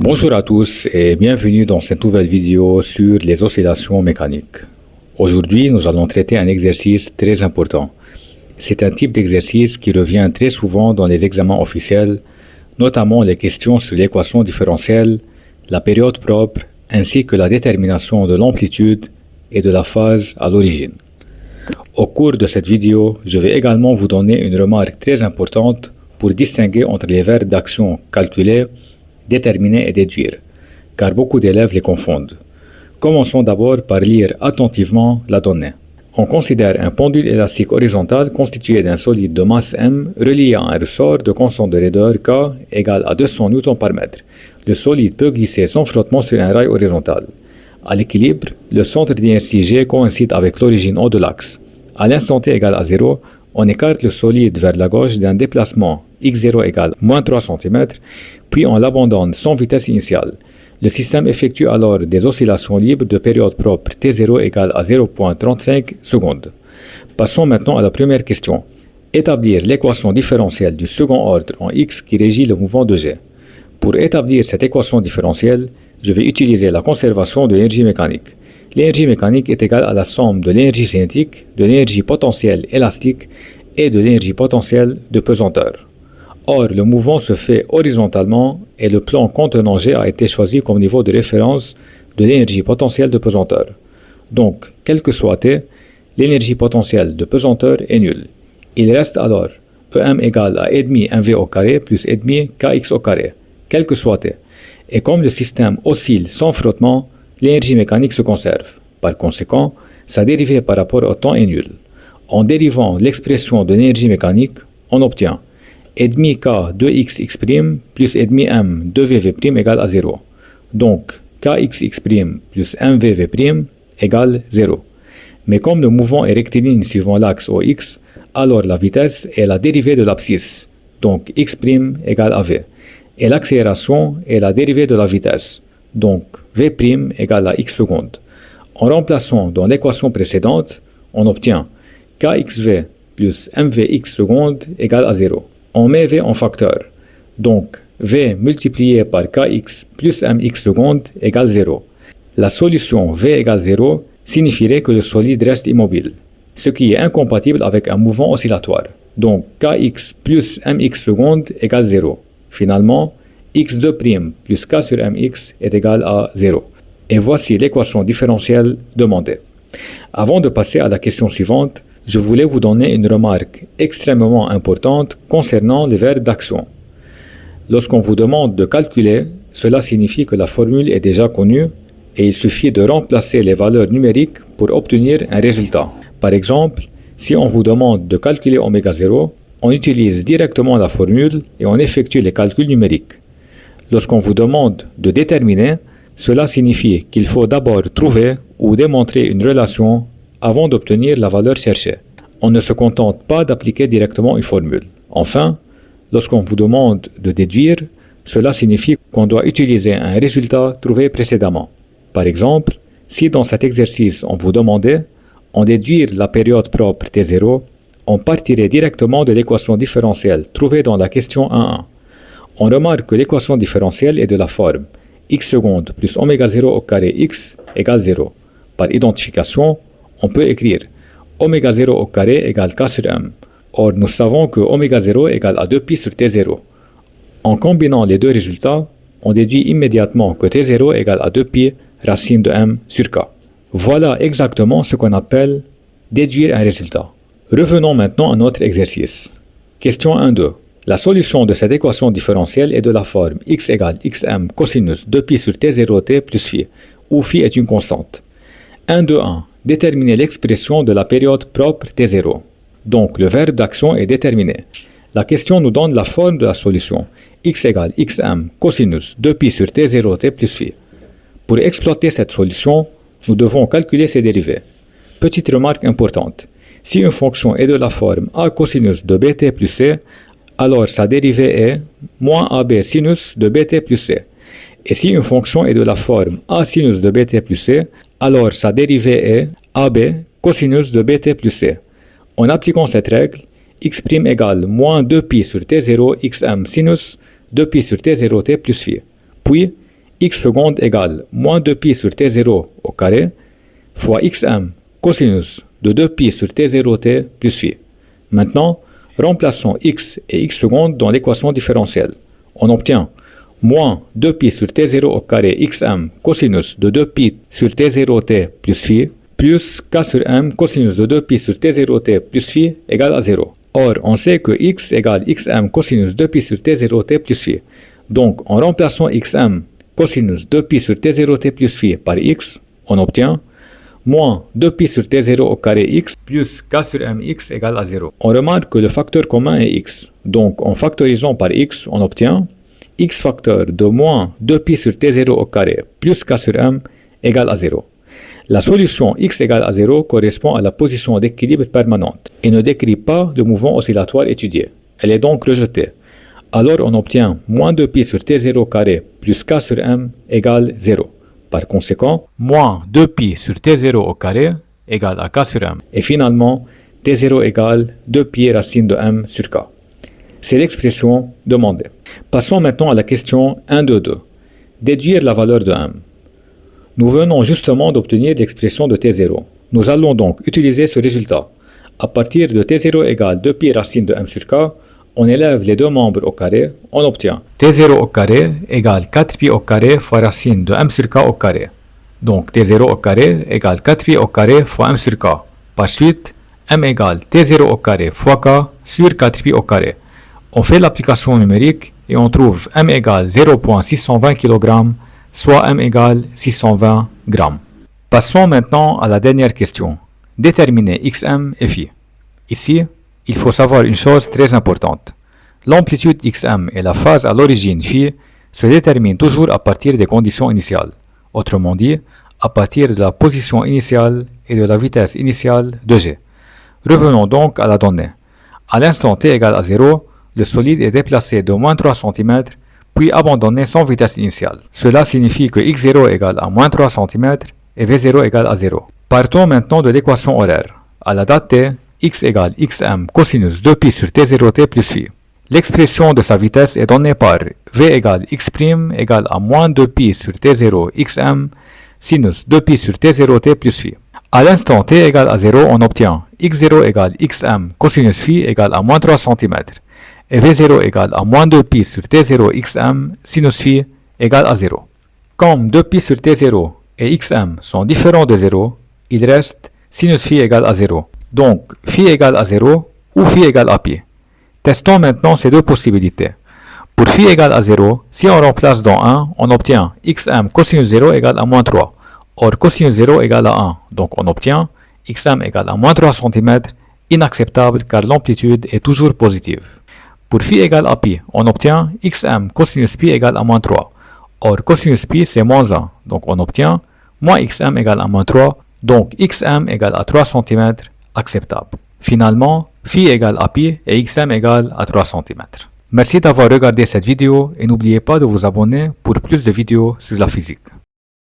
Bonjour à tous et bienvenue dans cette nouvelle vidéo sur les oscillations mécaniques. Aujourd'hui, nous allons traiter un exercice très important. C'est un type d'exercice qui revient très souvent dans les examens officiels, notamment les questions sur l'équation différentielle, la période propre, ainsi que la détermination de l'amplitude et de la phase à l'origine. Au cours de cette vidéo, je vais également vous donner une remarque très importante pour distinguer entre les verbes d'action calculer, déterminer et déduire, car beaucoup d'élèves les confondent. Commençons d'abord par lire attentivement la donnée. On considère un pendule élastique horizontal constitué d'un solide de masse M relié à un ressort de constante de raideur K égale à 200 N par mètre. Le solide peut glisser sans frottement sur un rail horizontal. À l'équilibre, le centre d'inertie G coïncide avec l'origine O de l'axe. À l'instant t égale à 0, on écarte le solide vers la gauche d'un déplacement x0 égale moins 3 cm, puis on l'abandonne sans vitesse initiale. Le système effectue alors des oscillations libres de période propre t0 égale à 0,35 secondes. Passons maintenant à la première question. Établir l'équation différentielle du second ordre en x qui régit le mouvement de G. Pour établir cette équation différentielle, je vais utiliser la conservation de l'énergie mécanique. L'énergie mécanique est égale à la somme de l'énergie cinétique, de l'énergie potentielle élastique et de l'énergie potentielle de pesanteur. Or, le mouvement se fait horizontalement et le plan contenant G a été choisi comme niveau de référence de l'énergie potentielle de pesanteur. Donc, quel que soit T, l'énergie potentielle de pesanteur est nulle. Il reste alors EM égale à et mv au carré plus et demi kx au carré, quel que soit T. Et comme le système oscille sans frottement, l'énergie mécanique se conserve. Par conséquent, sa dérivée par rapport au temps est nulle. En dérivant l'expression de l'énergie mécanique, on obtient et demi k 2xx' plus et demi m 2vv' égale à 0. Donc, kxx' plus mvv' égale 0. Mais comme le mouvement est rectiligne suivant l'axe OX, alors la vitesse est la dérivée de l'abscisse, donc x' égale à v. Et l'accélération est la dérivée de la vitesse, donc v' égale à x secondes. En remplaçant dans l'équation précédente, on obtient kxv plus mvx secondes égale à 0. On met v en facteur, donc v multiplié par kx plus mx secondes égale 0. La solution v égale 0 signifierait que le solide reste immobile, ce qui est incompatible avec un mouvement oscillatoire. Donc kx plus mx secondes égale 0. Finalement, x2' plus k sur mx est égal à 0. Et voici l'équation différentielle demandée. Avant de passer à la question suivante, je voulais vous donner une remarque extrêmement importante concernant les verbes d'action. Lorsqu'on vous demande de calculer, cela signifie que la formule est déjà connue et il suffit de remplacer les valeurs numériques pour obtenir un résultat. Par exemple, si on vous demande de calculer ω0, on utilise directement la formule et on effectue les calculs numériques. Lorsqu'on vous demande de déterminer, cela signifie qu'il faut d'abord trouver ou démontrer une relation avant d'obtenir la valeur cherchée. On ne se contente pas d'appliquer directement une formule. Enfin, lorsqu'on vous demande de déduire, cela signifie qu'on doit utiliser un résultat trouvé précédemment. Par exemple, si dans cet exercice on vous demandait en déduire la période propre T0, on partirait directement de l'équation différentielle trouvée dans la question 1.1. On remarque que l'équation différentielle est de la forme x secondes plus ω0 au carré x égale 0. Par identification, on peut écrire ω0 au carré égale k sur m. Or, nous savons que ω0 égale à 2π sur t0. En combinant les deux résultats, on déduit immédiatement que t0 égale à 2π racine de m sur k. Voilà exactement ce qu'on appelle déduire un résultat. Revenons maintenant à notre exercice. Question 1.2. La solution de cette équation différentielle est de la forme x égale xm cosinus 2π sur t0t plus phi, où phi est une constante. 1.2.1. Déterminer l'expression de la période propre T0. Donc, le verbe d'action est déterminé. La question nous donne la forme de la solution. X égale xm cosinus 2π sur T0t plus phi. Pour exploiter cette solution, nous devons calculer ses dérivées. Petite remarque importante. Si une fonction est de la forme a cosinus de bt plus c, alors sa dérivée est moins ab sinus de bt plus c. Et si une fonction est de la forme a sinus de bt plus c, alors sa dérivée est ab cosinus de bt plus c. En appliquant cette règle, x' égale moins 2π sur t0 xm sinus 2π sur t0t plus phi. Puis, x secondes égale moins 2pi sur t0 au carré fois xm cosinus de 2pi sur t0t plus phi. Maintenant, remplaçons x et x secondes dans l'équation différentielle. On obtient moins 2pi sur t0 au carré xm cosinus de 2pi sur t0t plus phi plus k sur m cosinus de 2pi sur t0t plus phi égale à 0. Or, on sait que x égale xm cosinus 2pi sur t0t plus phi. Donc, en remplaçant xm cosinus 2pi sur t0t plus phi par x, on obtient moins 2pi sur t0 au carré x plus k sur mx égale à 0. On remarque que le facteur commun est x. Donc, en factorisant par x, on obtient x facteur de moins 2pi sur t0 au carré plus k sur m égale à 0. La solution x égale à 0 correspond à la position d'équilibre permanente et ne décrit pas le mouvement oscillatoire étudié. Elle est donc rejetée. Alors on obtient moins 2pi sur t0 carré plus k sur m égale 0. Par conséquent, moins 2pi sur t0 au carré égale à k sur m. Et finalement, t0 égale 2pi racine de m sur k. C'est l'expression demandée. Passons maintenant à la question 1 de 2. Déduire la valeur de m. Nous venons justement d'obtenir l'expression de t0. Nous allons donc utiliser ce résultat. À partir de t0 égale 2pi racine de m sur k, on élève les deux membres au carré, on obtient t0 au carré égale 4pi au carré fois racine de m sur k au carré. Donc t0 au carré égale 4pi au carré fois m sur k. Par suite, m égale t0 au carré fois k sur 4pi au carré. On fait l'application numérique et on trouve m égale 0,620 kg, soit m égale 620 g. Passons maintenant à la dernière question. Déterminer xm et phi. Ici, il faut savoir une chose très importante. L'amplitude xm et la phase à l'origine phi se déterminent toujours à partir des conditions initiales. Autrement dit, à partir de la position initiale et de la vitesse initiale de g. Revenons donc à la donnée. À l'instant t égale à 0, le solide est déplacé de moins 3 cm, puis abandonné sans vitesse initiale. Cela signifie que x0 égale à moins 3 cm et v0 égale à 0. Partons maintenant de l'équation horaire. À la date t, x égale xm cosinus 2pi sur t0t plus phi. L'expression de sa vitesse est donnée par v égale x' égale à moins 2pi sur t0 xm sinus 2pi sur t0t plus phi. À l'instant t égale à 0, on obtient x0 égale xm cosinus phi égale à moins 3 cm et v0 égale à moins 2pi sur t0 xm sinus phi égale à 0. Comme 2pi sur t0 et xm sont différents de 0, il reste sinus phi égale à 0. Donc, phi égale à 0 ou phi égale à pi. Testons maintenant ces deux possibilités. Pour phi égale à 0, si on remplace dans 1, on obtient xm cosinus 0 égale à moins 3. Or, cosinus 0 égale à 1. Donc, on obtient xm égale à moins 3 cm, inacceptable car l'amplitude est toujours positive. Pour phi égale à pi, on obtient xm cosinus pi égale à moins 3. Or, cosinus pi c'est moins 1. Donc, on obtient moins xm égale à moins 3. Donc, xm égale à 3 cm, acceptable. Finalement, phi égale à pi et xm égale à 3 cm. Merci d'avoir regardé cette vidéo et n'oubliez pas de vous abonner pour plus de vidéos sur la physique.